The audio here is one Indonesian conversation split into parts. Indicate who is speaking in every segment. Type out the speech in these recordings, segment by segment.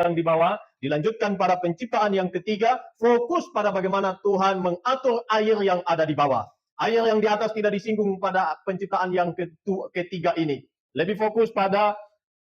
Speaker 1: yang di bawah, dilanjutkan pada penciptaan yang ketiga, fokus pada bagaimana Tuhan mengatur air yang ada di bawah. Air yang di atas tidak disinggung pada penciptaan yang ketiga ini. Lebih fokus pada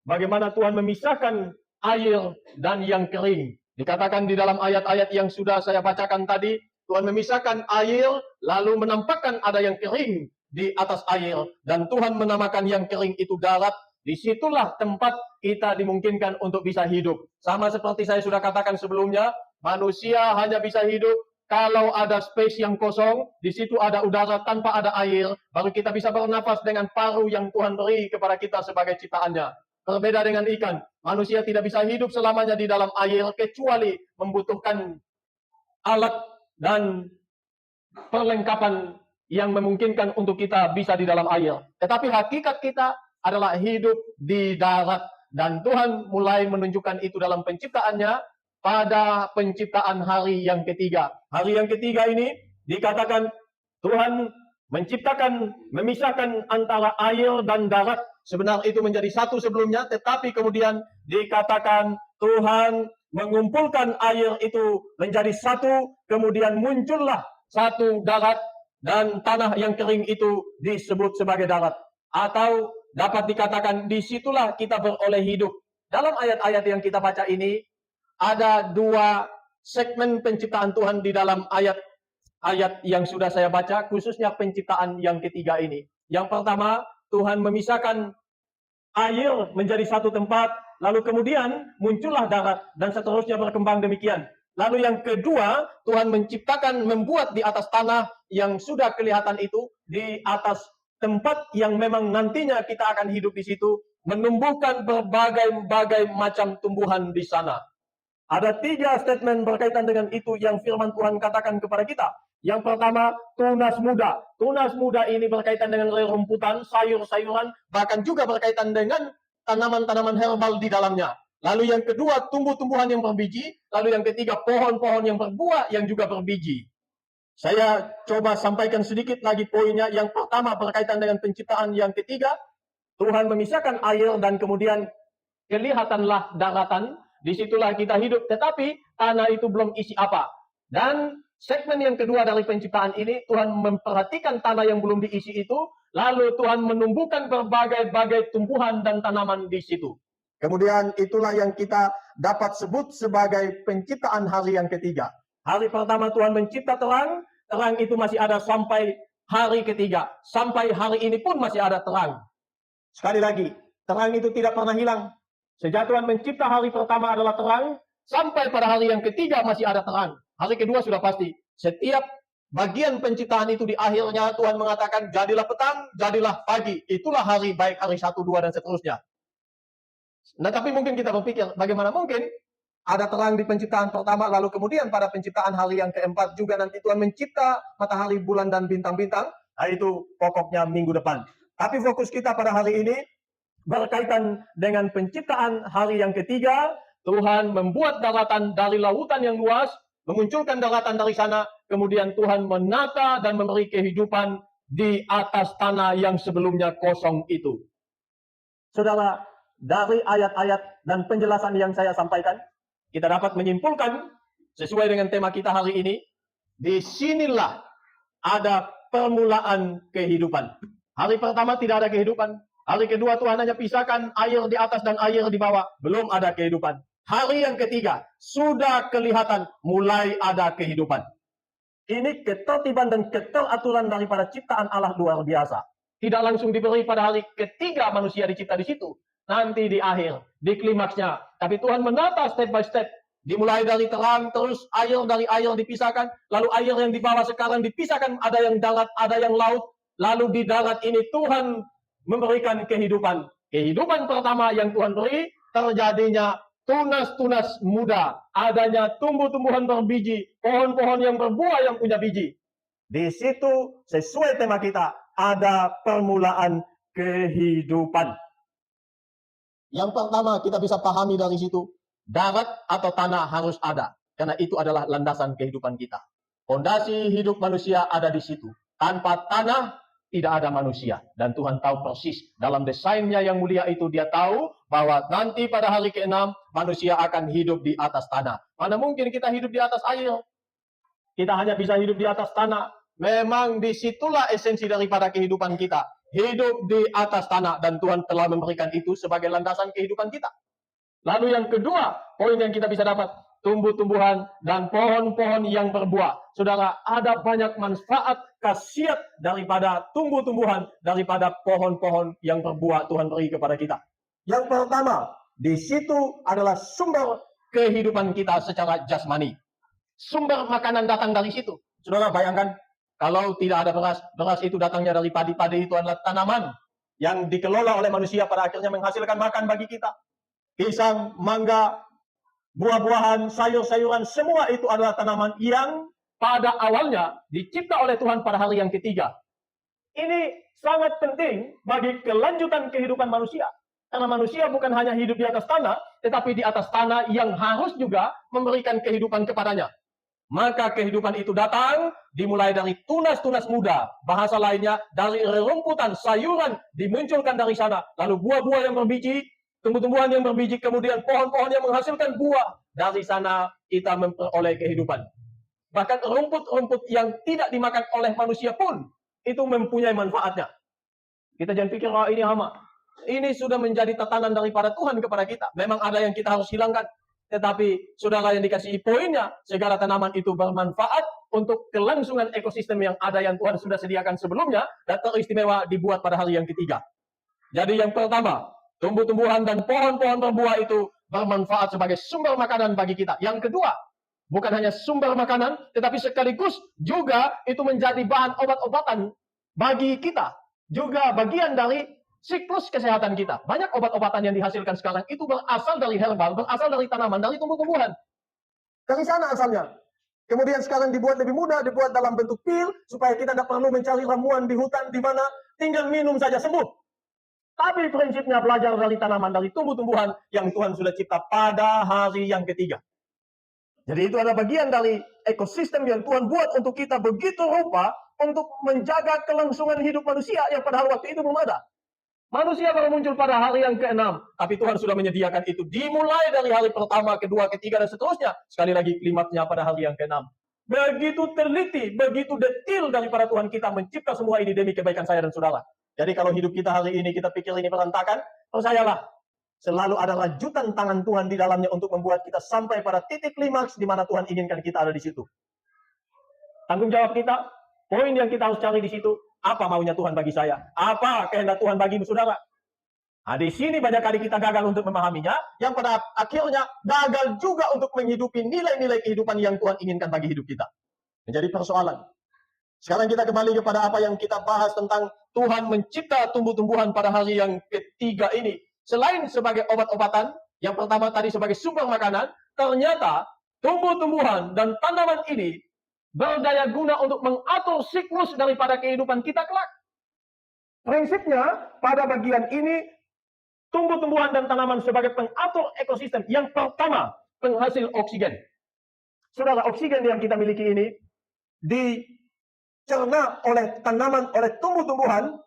Speaker 1: bagaimana Tuhan memisahkan air dan yang kering. Dikatakan di dalam ayat-ayat yang sudah saya bacakan tadi, Tuhan memisahkan air, lalu menampakkan ada yang kering di atas air. Dan Tuhan menamakan yang kering itu darat. Disitulah tempat kita dimungkinkan untuk bisa hidup. Sama seperti saya sudah katakan sebelumnya, manusia hanya bisa hidup kalau ada space yang kosong, di situ ada udara tanpa ada air, baru kita bisa bernafas dengan paru yang Tuhan beri kepada kita sebagai ciptaannya. Berbeda dengan ikan, manusia tidak bisa hidup selamanya di dalam air, kecuali membutuhkan alat dan perlengkapan yang memungkinkan untuk kita bisa di dalam air. Tetapi hakikat kita adalah hidup di darat. Dan Tuhan mulai menunjukkan itu dalam penciptaannya pada penciptaan hari yang ketiga. Hari yang ketiga ini dikatakan Tuhan memisahkan antara air dan darat. Sebenarnya itu menjadi satu sebelumnya, tetapi kemudian dikatakan Tuhan mengumpulkan air itu menjadi satu, kemudian muncullah satu darat, dan tanah yang kering itu disebut sebagai darat. Atau dapat dikatakan disitulah kita beroleh hidup. Dalam ayat-ayat yang kita baca ini, ada dua segmen penciptaan Tuhan di dalam ayat-ayat yang sudah saya baca, khususnya penciptaan yang ketiga ini. Yang pertama, Tuhan memisahkan air menjadi satu tempat, lalu kemudian muncullah darat, dan seterusnya berkembang demikian. Lalu yang kedua, Tuhan membuat di atas tanah yang sudah kelihatan itu, di atas tempat yang memang nantinya kita akan hidup di situ, menumbuhkan berbagai macam tumbuhan di sana. Ada tiga statement berkaitan dengan itu yang firman Tuhan katakan kepada kita. Yang pertama, tunas muda. Tunas muda ini berkaitan dengan rerumputan, sayur-sayuran, bahkan juga berkaitan dengan tanaman-tanaman herbal di dalamnya. Lalu yang kedua, tumbuh-tumbuhan yang berbiji. Lalu yang ketiga, pohon-pohon yang berbuah yang juga berbiji. Saya coba sampaikan sedikit lagi poinnya. Yang pertama berkaitan dengan penciptaan yang ketiga. Tuhan memisahkan air dan kemudian kelihatanlah daratan. Disitulah kita hidup. Tetapi tanah itu belum isi apa. Dan segmen yang kedua dari penciptaan ini, Tuhan memperhatikan tanah yang belum diisi itu. Lalu Tuhan menumbuhkan berbagai tumbuhan dan tanaman di situ. Kemudian itulah yang kita dapat sebut sebagai penciptaan hari yang ketiga. Hari pertama Tuhan mencipta terang, terang itu masih ada sampai hari ketiga. Sampai hari ini pun masih ada terang. Sekali lagi, terang itu tidak pernah hilang. Sejak Tuhan mencipta hari pertama adalah terang, sampai pada hari yang ketiga masih ada terang. Hari kedua sudah pasti. Setiap bagian penciptaan itu di akhirnya Tuhan mengatakan, jadilah petang, jadilah pagi. Itulah hari, baik hari 1, 2, dan seterusnya. Nah, tapi mungkin kita berpikir, bagaimana mungkin ada terang di penciptaan pertama, lalu kemudian pada penciptaan hari yang keempat juga nanti Tuhan mencipta matahari, bulan, dan bintang-bintang. Nah, itu pokoknya minggu depan. Tapi fokus kita pada hari ini berkaitan dengan penciptaan hari yang ketiga. Tuhan membuat daratan dari lautan yang luas, memunculkan daratan dari sana, kemudian Tuhan menata dan memberi kehidupan di atas tanah yang sebelumnya kosong itu. Saudara, dari ayat-ayat dan penjelasan yang saya sampaikan, kita dapat menyimpulkan sesuai dengan tema kita hari ini, disinilah ada permulaan kehidupan. Hari pertama tidak ada kehidupan. Hari kedua Tuhan hanya pisahkan air di atas dan air di bawah. Belum ada kehidupan. Hari yang ketiga sudah kelihatan mulai ada kehidupan. Ini ketertiban dan keteraturan daripada ciptaan Allah luar biasa. Tidak langsung diberi pada hari ketiga manusia dicipta di situ. Nanti di akhir, di klimaksnya. Tapi Tuhan menata step by step. Dimulai dari terang, terus air dari air dipisahkan. Lalu air yang di bawah sekarang dipisahkan. Ada yang darat, ada yang laut. Lalu di darat ini Tuhan memberikan kehidupan. Kehidupan pertama yang Tuhan beri, terjadinya tunas-tunas muda. Adanya tumbuh-tumbuhan berbiji. Pohon-pohon yang berbuah yang punya biji. Di situ sesuai tema kita, ada permulaan kehidupan. Yang pertama kita bisa pahami dari situ, darat atau tanah harus ada. Karena itu adalah landasan kehidupan kita. Fondasi hidup manusia ada di situ. Tanpa tanah, tidak ada manusia. Dan Tuhan tahu persis dalam desainnya yang mulia itu, dia tahu bahwa nanti pada hari ke-6 manusia akan hidup di atas tanah. Mana mungkin kita hidup di atas air? Kita hanya bisa hidup di atas tanah. Memang disitulah esensi daripada kehidupan kita. Hidup di atas tanah, dan Tuhan telah memberikan itu sebagai landasan kehidupan kita. Lalu yang kedua, poin yang kita bisa dapat, tumbuh-tumbuhan dan pohon-pohon yang berbuah. Saudara, ada banyak manfaat, khasiat daripada tumbuh-tumbuhan, daripada pohon-pohon yang berbuah Tuhan beri kepada kita. Yang pertama, di situ adalah sumber kehidupan kita secara jasmani. Sumber makanan datang dari situ. Saudara bayangkan, kalau tidak ada beras, beras itu datangnya dari padi. Padi itu adalah tanaman yang dikelola oleh manusia, pada akhirnya menghasilkan makan bagi kita. Pisang, mangga, buah-buahan, sayur-sayuran, semua itu adalah tanaman yang pada awalnya dicipta oleh Tuhan pada hari yang ketiga. Ini sangat penting bagi kelanjutan kehidupan manusia. Karena manusia bukan hanya hidup di atas tanah, tetapi di atas tanah yang harus juga memberikan kehidupan kepadanya. Maka kehidupan itu datang dimulai dari tunas-tunas muda. Bahasa lainnya, dari rerumputan, sayuran dimunculkan dari sana. Lalu buah-buah yang berbiji, tumbuh-tumbuhan yang berbiji, kemudian pohon-pohon yang menghasilkan buah. Dari sana kita memperoleh kehidupan. Bahkan rumput-rumput yang tidak dimakan oleh manusia pun itu mempunyai manfaatnya. Kita jangan pikir, oh ini hama. Ini sudah menjadi tatanan daripada Tuhan kepada kita. Memang ada yang kita harus hilangkan. Tetapi saudara yang dikasihi, poinnya, segala tanaman itu bermanfaat untuk kelangsungan ekosistem yang ada yang Tuhan sudah sediakan sebelumnya, dan teristimewa dibuat pada hari yang ketiga. Jadi yang pertama, tumbuh-tumbuhan dan pohon-pohon berbuah itu bermanfaat sebagai sumber makanan bagi kita. Yang kedua, bukan hanya sumber makanan, tetapi sekaligus juga itu menjadi bahan obat-obatan bagi kita. Juga bagian dari siklus kesehatan kita. Banyak obat-obatan yang dihasilkan sekarang itu berasal dari herbal, berasal dari tanaman, dari tumbuh-tumbuhan. Dari sana asalnya. Kemudian sekarang dibuat lebih mudah, dibuat dalam bentuk pil, supaya kita tidak perlu mencari ramuan di hutan, di mana tinggal minum saja sembuh. Tapi prinsipnya belajar dari tanaman, dari tumbuh-tumbuhan yang Tuhan sudah cipta pada hari yang ketiga. Jadi itu adalah bagian dari ekosistem yang Tuhan buat untuk kita begitu rupa untuk menjaga kelangsungan hidup manusia yang pada waktu itu belum ada. Manusia baru muncul pada hari yang ke-6, tapi Tuhan sudah menyediakan itu dimulai dari hari pertama, kedua, ketiga, dan seterusnya. Sekali lagi klimaksnya pada hari yang ke-6. Begitu teliti, begitu detil daripada Tuhan kita mencipta semua ini demi kebaikan saya dan saudara. Jadi kalau hidup kita hari ini kita pikir ini berantakan, percayalah, selalu ada lanjutan tangan Tuhan di dalamnya untuk membuat kita sampai pada titik klimaks di mana Tuhan inginkan kita ada di situ. Tanggung jawab kita, poin yang kita harus cari di situ, apa maunya Tuhan bagi saya? Apa kehendak Tuhan bagimu, saudara? Nah, di sini banyak kali kita gagal untuk memahaminya, yang pada akhirnya gagal juga untuk menghidupi nilai-nilai kehidupan yang Tuhan inginkan bagi hidup kita. Menjadi persoalan. Sekarang kita kembali kepada apa yang kita bahas tentang Tuhan mencipta tumbuh-tumbuhan pada hari yang ketiga ini. Selain sebagai obat-obatan, yang pertama tadi sebagai sumber makanan, ternyata tumbuh-tumbuhan dan tanaman ini berdaya guna untuk mengatur siklus daripada kehidupan kita kelak. Prinsipnya, pada bagian ini, tumbuh-tumbuhan dan tanaman sebagai pengatur ekosistem. Yang pertama, penghasil oksigen. Saudara, oksigen yang kita miliki ini dicerna oleh tanaman, oleh tumbuh-tumbuhan,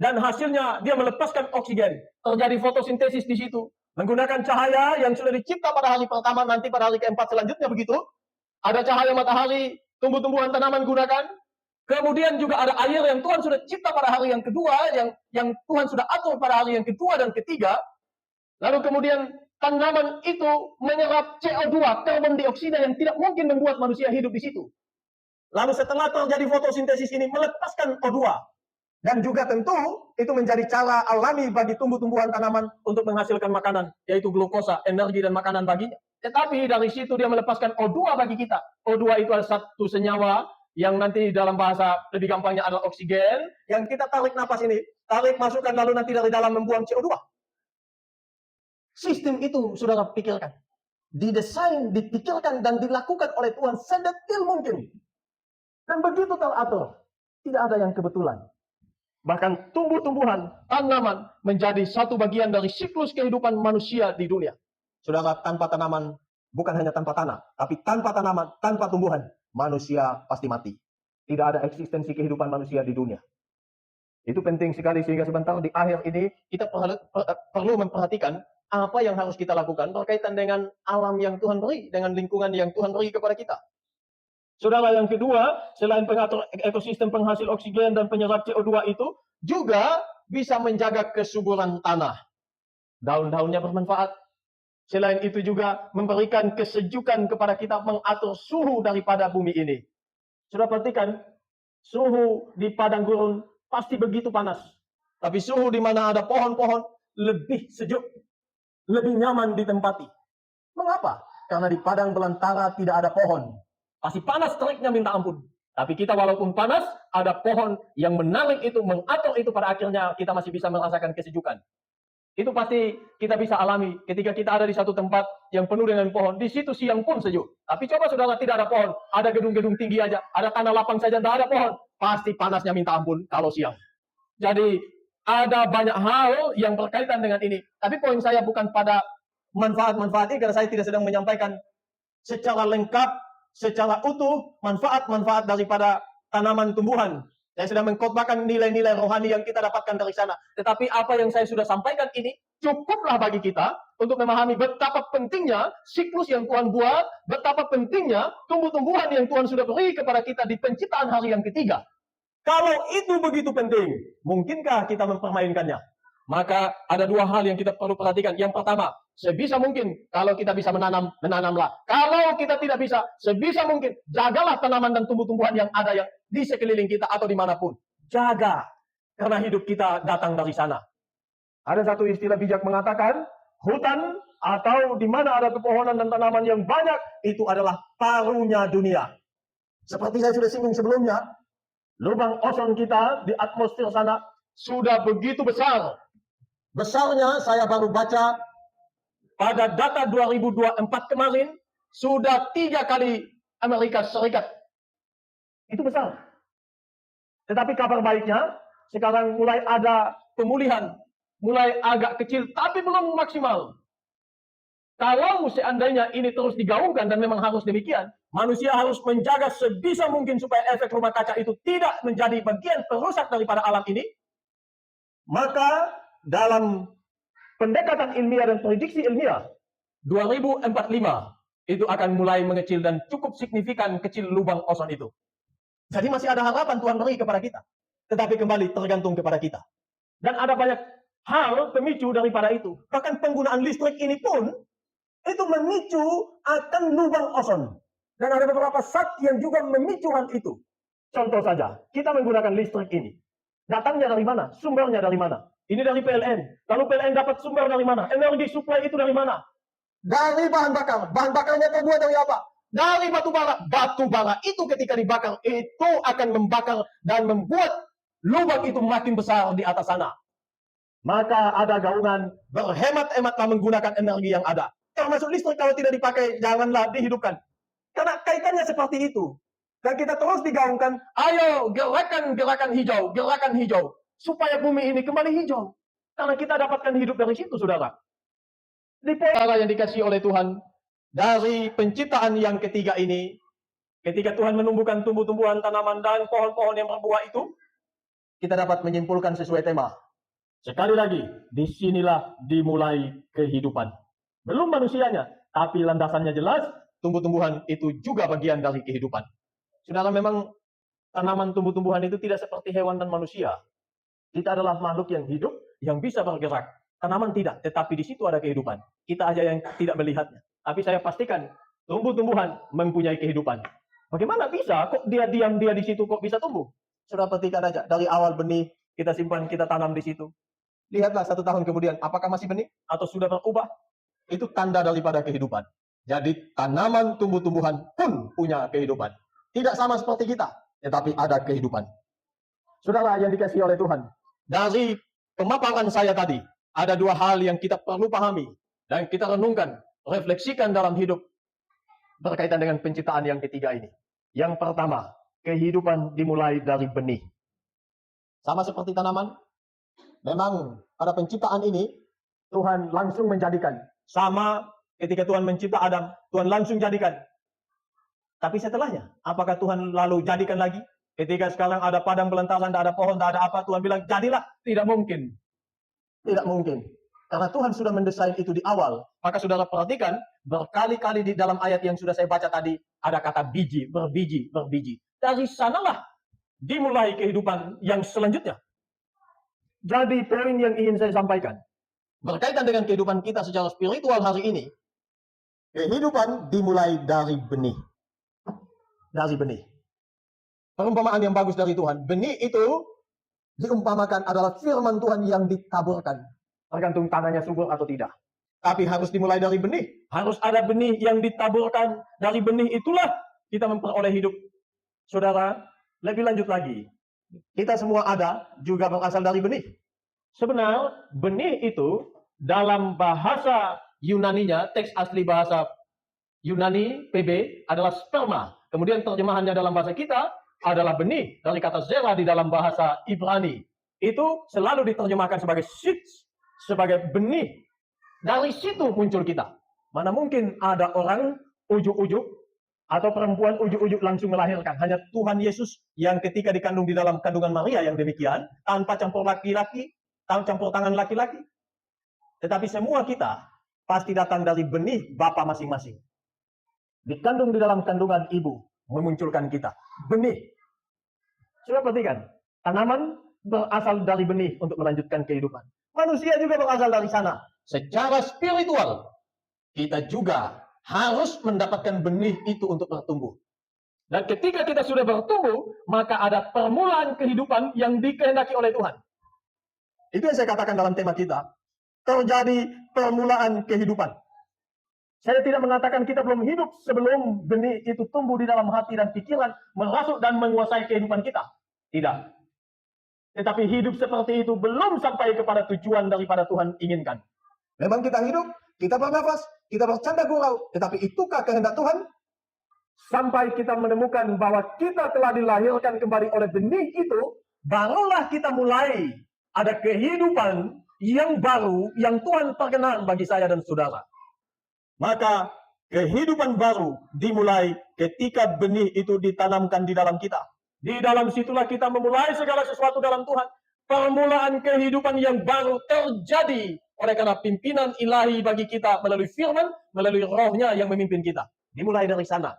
Speaker 1: dan hasilnya dia melepaskan oksigen. Terjadi fotosintesis di situ. Menggunakan cahaya yang sudah dicipta pada hari pertama, nanti pada hari keempat selanjutnya begitu. Ada cahaya matahari, tumbuh-tumbuhan tanaman gunakan. Kemudian juga ada air yang Tuhan sudah cipta pada hari yang kedua, yang Tuhan sudah atur pada hari yang kedua dan ketiga. Lalu kemudian tanaman itu menyerap CO2, karbon dioksida, yang tidak mungkin membuat manusia hidup di situ. Lalu setelah terjadi fotosintesis ini melepaskan O2. Dan juga tentu itu menjadi cara alami bagi tumbuh-tumbuhan tanaman untuk menghasilkan makanan, yaitu glukosa, energi dan makanan baginya. Tetapi dari situ dia melepaskan O2 bagi kita. O2 itu adalah satu senyawa yang nanti dalam bahasa lebih gampangnya adalah oksigen, yang kita tarik napas ini, tarik masukkan lalu nanti dari dalam membuang CO2. Sistem itu saudara pikirkan, didesain, dipikirkan dan dilakukan oleh Tuhan sedetil mungkin. Dan begitu teratur, tidak ada yang kebetulan. Bahkan tumbuh-tumbuhan, tanaman menjadi satu bagian dari siklus kehidupan manusia di dunia. Saudara, tanpa tanaman, bukan hanya tanpa tanah, tapi tanpa tanaman, tanpa tumbuhan, manusia pasti mati. Tidak ada eksistensi kehidupan manusia di dunia. Itu penting sekali sehingga sebentar di akhir ini kita perlu memperhatikan apa yang harus kita lakukan berkaitan dengan alam yang Tuhan beri, dengan lingkungan yang Tuhan beri kepada kita. Saudara, yang kedua, selain pengatur ekosistem penghasil oksigen dan penyerap CO2 itu, juga bisa menjaga kesuburan tanah. Daun-daunnya bermanfaat. Selain itu juga memberikan kesejukan kepada kita, mengatur suhu daripada bumi ini. Sudah perhatikan, suhu di padang gurun pasti begitu panas. Tapi suhu di mana ada pohon-pohon lebih sejuk, lebih nyaman ditempati. Mengapa? Karena di padang belantara tidak ada pohon. Pasti panas teriknya minta ampun. Tapi kita walaupun panas, ada pohon yang menarik itu, mengatur itu, pada akhirnya kita masih bisa merasakan kesejukan. Itu pasti kita bisa alami ketika kita ada di satu tempat yang penuh dengan pohon. Di situ siang pun sejuk. Tapi coba saudara, tidak ada pohon. Ada gedung-gedung tinggi aja. Ada tanah lapang saja, tidak ada pohon. Pasti panasnya minta ampun kalau siang. Jadi ada banyak hal yang berkaitan dengan ini. Tapi poin saya bukan pada manfaat-manfaat ini, karena saya tidak sedang menyampaikan secara lengkap, secara utuh, manfaat-manfaat daripada tanaman tumbuhan. Saya sedang mengkhotbahkan nilai-nilai rohani yang kita dapatkan dari sana. Tetapi apa yang saya sudah sampaikan ini cukuplah bagi kita untuk memahami betapa pentingnya siklus yang Tuhan buat, betapa pentingnya tumbuh-tumbuhan yang Tuhan sudah beri kepada kita di penciptaan hari yang ketiga. Kalau itu begitu penting, mungkinkah kita mempermainkannya? Maka ada dua hal yang kita perlu perhatikan. Yang pertama, sebisa mungkin kalau kita bisa menanam, menanamlah. Kalau kita tidak bisa, sebisa mungkin jagalah tanaman dan tumbuh-tumbuhan yang ada yang di sekeliling kita atau dimanapun. Jaga, karena hidup kita datang dari sana. Ada satu istilah bijak mengatakan, hutan atau di mana ada pepohonan dan tanaman yang banyak, itu adalah parunya dunia. Seperti saya sudah singgung sebelumnya, lubang ozon kita di atmosfer sana sudah begitu besar. Besarnya saya baru baca pada data 2024 kemarin, sudah 3 kali Amerika Serikat. Itu besar. Tetapi kabar baiknya, sekarang mulai ada pemulihan. Mulai agak kecil, tapi belum maksimal. Kalau seandainya ini terus digaungkan, dan memang harus demikian, manusia harus menjaga sebisa mungkin supaya efek rumah kaca itu tidak menjadi bagian perusak daripada alam ini. Maka dalam pendekatan ilmiah dan prediksi ilmiah, 2045 itu akan mulai mengecil dan cukup signifikan kecil lubang ozon itu. Jadi masih ada harapan Tuhan beri kepada kita. Tetapi kembali tergantung kepada kita. Dan ada banyak hal pemicu daripada itu. Bahkan penggunaan listrik ini pun itu memicu akan lubang ozon. Dan ada beberapa zat yang juga memicu hal itu. Contoh saja, kita menggunakan listrik ini. Datangnya dari mana? Sumbernya dari mana? Ini dari PLN. Lalu PLN dapat sumber dari mana? Energi supply itu dari mana? Dari bahan bakar. Bahan bakarnya terbuat dari apa? Dari batu bara. Batu bara itu ketika dibakar, itu akan membakar dan membuat lubang itu makin besar di atas sana. Maka ada gaungan berhemat-hematlah menggunakan energi yang ada. Termasuk listrik kalau tidak dipakai, janganlah dihidupkan. Karena kaitannya seperti itu. Dan kita terus digaungkan, ayo gerakan hijau. Supaya bumi ini kembali hijau. Karena kita dapatkan hidup dari situ, saudara. Di cara yang dikasih oleh Tuhan, dari penciptaan yang ketiga ini, ketika Tuhan menumbuhkan tumbuh-tumbuhan, tanaman, dan pohon-pohon yang berbuah itu, kita dapat menyimpulkan sesuai tema. Sekali lagi, disinilah dimulai kehidupan. Belum manusianya, tapi landasannya jelas, tumbuh-tumbuhan itu juga bagian dari kehidupan. Saudara, memang tanaman tumbuh-tumbuhan itu tidak seperti hewan dan manusia. Kita adalah makhluk yang hidup, yang bisa bergerak. Tanaman tidak, tetapi di situ ada kehidupan. Kita aja yang tidak melihatnya. Tapi saya pastikan, tumbuh-tumbuhan mempunyai kehidupan. Bagaimana bisa? Kok dia diam, dia di situ, kok bisa tumbuh? Sudah perhatikan aja, dari awal benih, kita simpan, kita tanam di situ. Lihatlah 1 tahun kemudian, apakah masih benih? Atau sudah berubah? Itu tanda daripada kehidupan. Jadi tanaman tumbuh-tumbuhan pun punya kehidupan. Tidak sama seperti kita, tetapi ada kehidupan. Saudara yang dikasihi oleh Tuhan, dari pemaparan saya tadi, ada 2 hal yang kita perlu pahami dan kita renungkan, refleksikan dalam hidup berkaitan dengan penciptaan yang ketiga ini. Yang pertama, kehidupan dimulai dari benih. Sama seperti tanaman, memang pada penciptaan ini Tuhan langsung menjadikan. Sama ketika Tuhan mencipta Adam, Tuhan langsung jadikan. Tapi setelahnya, apakah Tuhan lalu jadikan lagi? Ketika sekarang ada padang belantara, tidak ada pohon, tidak ada apa, Tuhan bilang, jadilah. Tidak mungkin. Tidak mungkin. Karena Tuhan sudah mendesain itu di awal. Maka saudara perhatikan, berkali-kali di dalam ayat yang sudah saya baca tadi, ada kata biji, berbiji, berbiji. Dari sanalah dimulai kehidupan yang selanjutnya. Jadi poin yang ingin saya sampaikan, berkaitan dengan kehidupan kita secara spiritual hari ini, kehidupan dimulai dari benih. Dari benih. Perumpamaan yang bagus dari Tuhan. Benih itu diumpamakan adalah firman Tuhan yang ditaburkan. Tergantung tanahnya subur atau tidak. Tapi harus dimulai dari benih. Harus ada benih yang ditaburkan. Dari benih itulah kita memperoleh hidup. Saudara, lebih lanjut lagi. Kita semua ada juga berasal dari benih. Sebenarnya benih itu dalam bahasa Yunaninya, teks asli bahasa Yunani PB adalah sperma. Kemudian terjemahannya dalam bahasa kita adalah benih dari kata zera di dalam bahasa Ibrani. Itu selalu diterjemahkan sebagai seeds, sebagai benih. Dari situ muncul kita. Mana mungkin ada orang ujuk-ujuk atau perempuan ujuk-ujuk langsung melahirkan. Hanya Tuhan Yesus yang ketika dikandung di dalam kandungan Maria yang demikian, tanpa campur laki-laki, tanpa campur tangan laki-laki. Tetapi semua kita pasti datang dari benih bapa masing-masing. Dikandung di dalam kandungan ibu, memunculkan kita. Benih. Sudah perhatikan, tanaman berasal dari benih untuk melanjutkan kehidupan. Manusia juga berasal dari sana. Secara spiritual, kita juga harus mendapatkan benih itu untuk bertumbuh. Dan ketika kita sudah bertumbuh, maka ada permulaan kehidupan yang dikehendaki oleh Tuhan. Itu yang saya katakan dalam tema kita. Terjadi permulaan kehidupan. Saya tidak mengatakan kita belum hidup sebelum benih itu tumbuh di dalam hati dan pikiran, merasuk dan menguasai kehidupan kita. Tidak. Tetapi hidup seperti itu belum sampai kepada tujuan daripada Tuhan inginkan. Memang kita hidup, kita bernafas, kita bercanda gurau. Tetapi itukah kehendak Tuhan? Sampai kita menemukan bahwa kita telah dilahirkan kembali oleh benih itu, barulah kita mulai ada kehidupan yang baru yang Tuhan perkenan bagi saya dan saudara. Maka kehidupan baru dimulai ketika benih itu ditanamkan di dalam kita. Di dalam situlah kita memulai segala sesuatu dalam Tuhan. Permulaan kehidupan yang baru terjadi oleh karena pimpinan ilahi bagi kita melalui firman, melalui rohnya yang memimpin kita. Dimulai dari sana.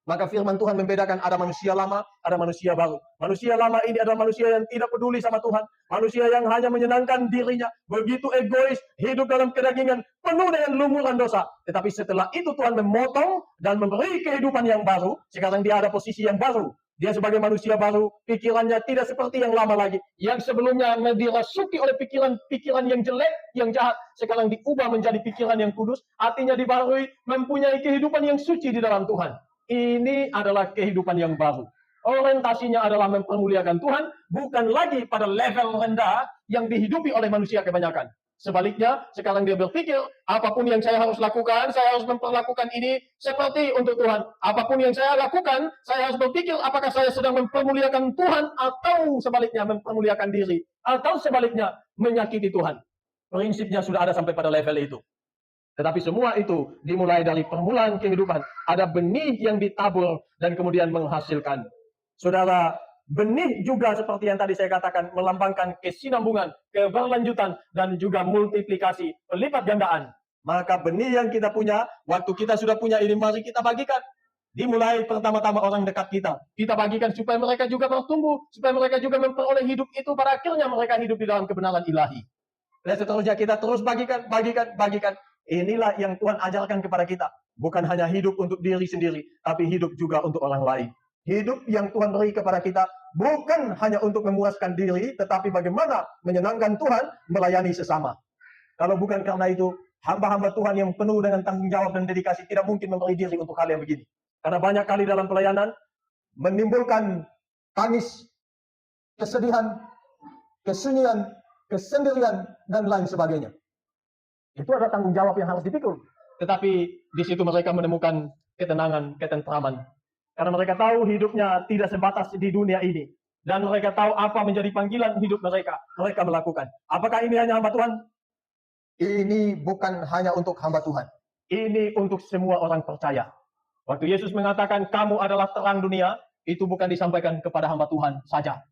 Speaker 1: Maka firman Tuhan membedakan ada manusia lama, ada manusia baru. Manusia lama ini adalah manusia yang tidak peduli sama Tuhan. Manusia yang hanya menyenangkan dirinya, begitu egois, hidup dalam kedagingan, penuh dengan lumuran dosa. Tetapi setelah itu Tuhan memotong dan memberi kehidupan yang baru. Sekarang dia ada posisi yang baru. Dia sebagai manusia baru, pikirannya tidak seperti yang lama lagi. Yang sebelumnya dirasuki oleh pikiran yang jelek, yang jahat. Sekarang diubah menjadi pikiran yang kudus. Hatinya dibarui, mempunyai kehidupan yang suci di dalam Tuhan. Ini adalah kehidupan yang baru. Orientasinya adalah mempermuliakan Tuhan, bukan lagi pada level rendah yang dihidupi oleh manusia kebanyakan. Sebaliknya, sekarang dia berpikir, apapun yang saya harus lakukan, saya harus memperlakukan ini seperti untuk Tuhan. Apapun yang saya lakukan, saya harus berpikir apakah saya sedang mempermuliakan Tuhan atau sebaliknya mempermuliakan diri. Atau sebaliknya menyakiti Tuhan. Prinsipnya sudah ada sampai pada level itu. Tetapi semua itu dimulai dari permulaan kehidupan. Ada benih yang ditabur dan kemudian menghasilkan. Saudara, benih juga seperti yang tadi saya katakan, melambangkan kesinambungan, keberlanjutan, dan juga multiplikasi, pelipat gandaan. Maka benih yang kita punya, waktu kita sudah punya ini, mari kita bagikan. Dimulai pertama-tama orang dekat kita. Kita bagikan supaya mereka juga bertumbuh, supaya mereka juga memperoleh hidup itu, pada akhirnya mereka hidup di dalam kebenaran ilahi. Dan seterusnya kita terus bagikan. Inilah yang Tuhan ajarkan kepada kita. Bukan hanya hidup untuk diri sendiri, tapi hidup juga untuk orang lain. Hidup yang Tuhan beri kepada kita bukan hanya untuk memuaskan diri, tetapi bagaimana menyenangkan Tuhan, melayani sesama. Kalau bukan karena itu, hamba-hamba Tuhan yang penuh dengan tanggung jawab dan dedikasi tidak mungkin memberi diri untuk hal yang begini. Karena banyak kali dalam pelayanan menimbulkan tangis, kesedihan, kesunyian, kesendirian, dan lain sebagainya. Itu adalah tanggung jawab yang harus dipikul. Tetapi di situ mereka menemukan ketenangan, ketentraman. Karena mereka tahu hidupnya tidak sebatas di dunia ini. Dan mereka tahu apa menjadi panggilan hidup mereka. Mereka melakukan. Apakah ini hanya hamba Tuhan? Ini bukan hanya untuk hamba Tuhan. Ini untuk semua orang percaya. Waktu Yesus mengatakan kamu adalah terang dunia, itu bukan disampaikan kepada hamba Tuhan saja,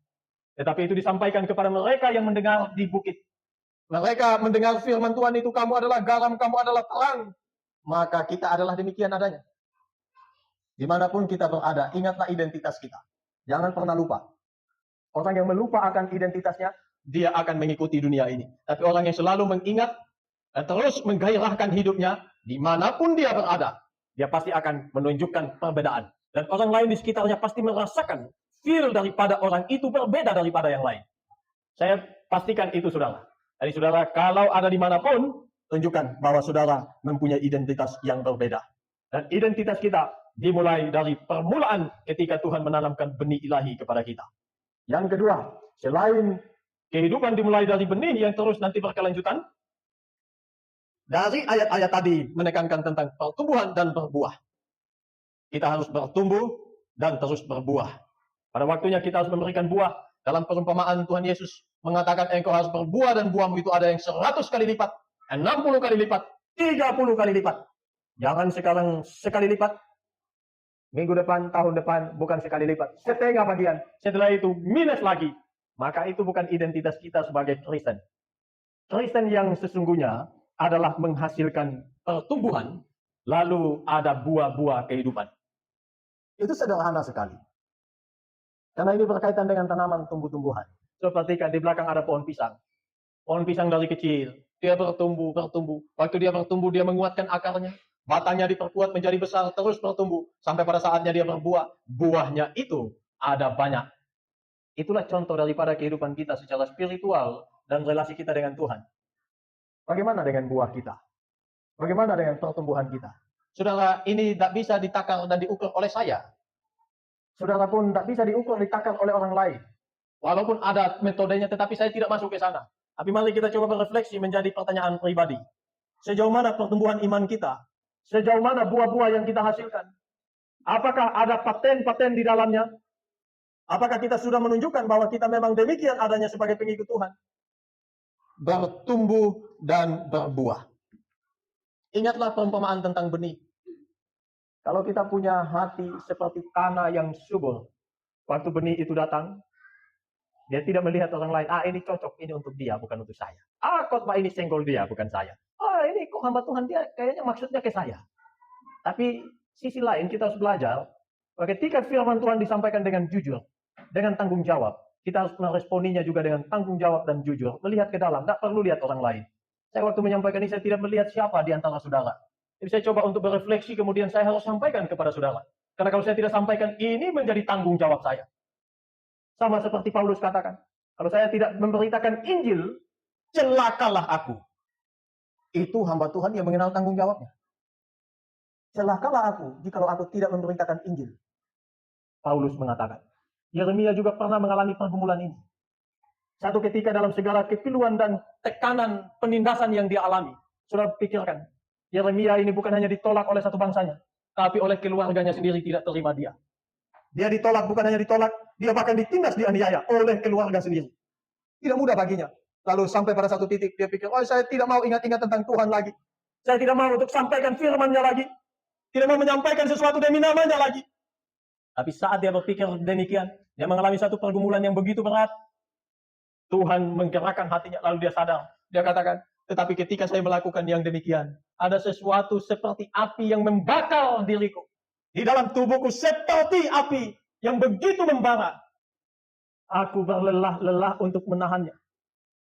Speaker 1: tetapi itu disampaikan kepada mereka yang mendengar di bukit. Mereka mendengar firman Tuhan itu, kamu adalah garam, kamu adalah terang. Maka kita adalah demikian adanya. Dimanapun kita berada, ingatlah identitas kita. Jangan pernah lupa. Orang yang melupa akan identitasnya, dia akan mengikuti dunia ini. Tapi orang yang selalu mengingat dan terus menggairahkan hidupnya, dimanapun dia berada, dia pasti akan menunjukkan perbedaan. Dan orang lain di sekitarnya pasti merasakan feel daripada orang itu berbeda daripada yang lain. Saya pastikan itu, saudara. Jadi saudara, kalau ada dimanapun, tunjukkan bahwa saudara mempunyai identitas yang berbeda. Dan identitas kita dimulai dari permulaan ketika Tuhan menanamkan benih ilahi kepada kita. Yang kedua, selain kehidupan dimulai dari benih yang terus nanti berkelanjutan, dari ayat-ayat tadi menekankan tentang pertumbuhan dan berbuah. Kita harus bertumbuh dan terus berbuah. Pada waktunya kita harus memberikan buah. Dalam perumpamaan Tuhan Yesus mengatakan engkau harus berbuah dan buahmu itu ada yang 100 kali lipat, 60 kali lipat, 30 kali lipat. Jangan sekarang sekali lipat, minggu depan, tahun depan bukan sekali lipat, setengah bagian, setelah itu minus lagi. Maka itu bukan identitas kita sebagai Kristen. Kristen yang sesungguhnya adalah menghasilkan pertumbuhan, lalu ada buah-buah kehidupan. Itu sederhana sekali. Karena ini berkaitan dengan tanaman tumbuh-tumbuhan. Seperti kan di belakang ada pohon pisang. Pohon pisang dari kecil, dia bertumbuh. Waktu dia bertumbuh, dia menguatkan akarnya. Batangnya diperkuat menjadi besar, terus bertumbuh. Sampai pada saatnya dia berbuah. Buahnya itu ada banyak. Itulah contoh daripada kehidupan kita secara spiritual dan relasi kita dengan Tuhan. Bagaimana dengan buah kita? Bagaimana dengan pertumbuhan kita? Saudara, ini tidak bisa ditakar dan diukur oleh saya. Saudara pun tidak bisa diukur, ditakar oleh orang lain. Walaupun ada metodenya, tetapi saya tidak masuk ke sana. Tapi mari kita coba berefleksi menjadi pertanyaan pribadi. Sejauh mana pertumbuhan iman kita? Sejauh mana buah-buah yang kita hasilkan? Apakah ada paten-paten di dalamnya? Apakah kita sudah menunjukkan bahwa kita memang demikian adanya sebagai pengikut Tuhan? Bertumbuh dan berbuah. Ingatlah perumpamaan tentang benih. Kalau kita punya hati seperti tanah yang subur, waktu benih itu datang, dia tidak melihat orang lain. Ini cocok, ini untuk dia, bukan untuk saya. Khotbah ini senggol dia, bukan saya. Ini kok hamba Tuhan, dia kayaknya maksudnya ke saya. Tapi sisi lain kita harus belajar, ketika firman Tuhan disampaikan dengan jujur, dengan tanggung jawab, kita harus meresponinya juga dengan tanggung jawab dan jujur. Melihat ke dalam, tidak perlu lihat orang lain. Saya waktu menyampaikan ini, saya tidak melihat siapa di antara saudara. Jadi saya coba untuk berefleksi, kemudian saya harus sampaikan kepada saudara. Karena kalau saya tidak sampaikan, ini menjadi tanggung jawab saya. Sama seperti Paulus katakan, kalau saya tidak memberitakan Injil, celakalah aku. Itu hamba Tuhan yang mengenal tanggung jawabnya. Celakalah aku jikalau aku tidak memberitakan Injil. Paulus mengatakan. Yeremia juga pernah mengalami pergumulan ini. Satu ketika dalam segala kepiluan dan tekanan penindasan yang dia alami. Saudara pikirkan, Yeremia ini bukan hanya ditolak oleh satu bangsanya, tapi oleh keluarganya sendiri tidak terima dia. Dia ditolak, bukan hanya ditolak, dia bahkan ditindas, dianiaya oleh keluarga sendiri. Tidak mudah baginya. Lalu sampai pada satu titik, dia pikir, saya tidak mau ingat-ingat tentang Tuhan lagi. Saya tidak mau untuk sampaikan firman-Nya lagi. Tidak mau menyampaikan sesuatu demi namanya lagi. Tapi saat dia berpikir demikian, dia mengalami satu pergumulan yang begitu berat. Tuhan menggerakkan hatinya, lalu dia sadar. Dia katakan, tetapi ketika saya melakukan yang demikian, ada sesuatu seperti api yang membakar diriku. Di dalam tubuhku seperti api yang begitu membara. Aku berlelah-lelah untuk menahannya.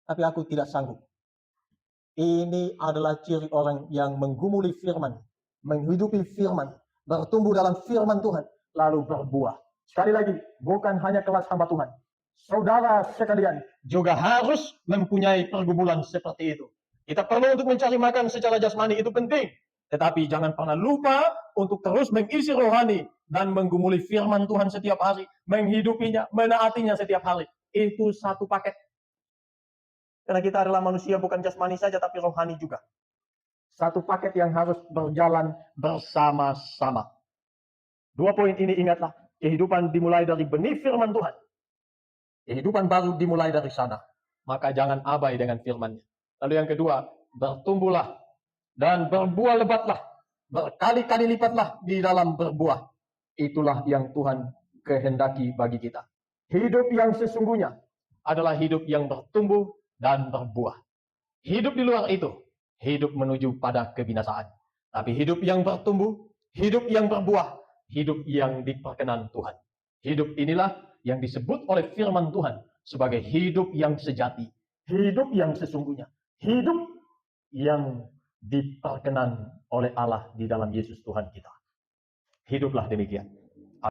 Speaker 1: Tapi aku tidak sanggup. Ini adalah ciri orang yang menggumuli firman, menghidupi firman, bertumbuh dalam firman Tuhan, lalu berbuah. Sekali lagi, bukan hanya kelas hamba Tuhan. Saudara sekalian juga harus mempunyai pergumulan seperti itu. Kita perlu untuk mencari makan secara jasmani, itu penting. Tetapi jangan pernah lupa untuk terus mengisi rohani dan menggumuli firman Tuhan setiap hari, menghidupinya, menaatinya setiap hari. Itu satu paket. Karena kita adalah manusia bukan jasmani saja, tapi rohani juga. Satu paket yang harus berjalan bersama-sama. 2 poin ini ingatlah. Kehidupan dimulai dari benih firman Tuhan. Kehidupan baru dimulai dari sana. Maka jangan abai dengan firman-Nya. Lalu yang kedua, bertumbuhlah dan berbuah lebatlah. Berkali-kali lipatlah di dalam berbuah. Itulah yang Tuhan kehendaki bagi kita. Hidup yang sesungguhnya adalah hidup yang bertumbuh dan berbuah. Hidup di luar itu, hidup menuju pada kebinasaan. Tapi hidup yang bertumbuh, hidup yang berbuah, hidup yang diperkenan Tuhan. Hidup inilah yang disebut oleh firman Tuhan sebagai hidup yang sejati, hidup yang sesungguhnya, hidup yang diperkenan oleh Allah di dalam Yesus Tuhan kita. Hiduplah demikian.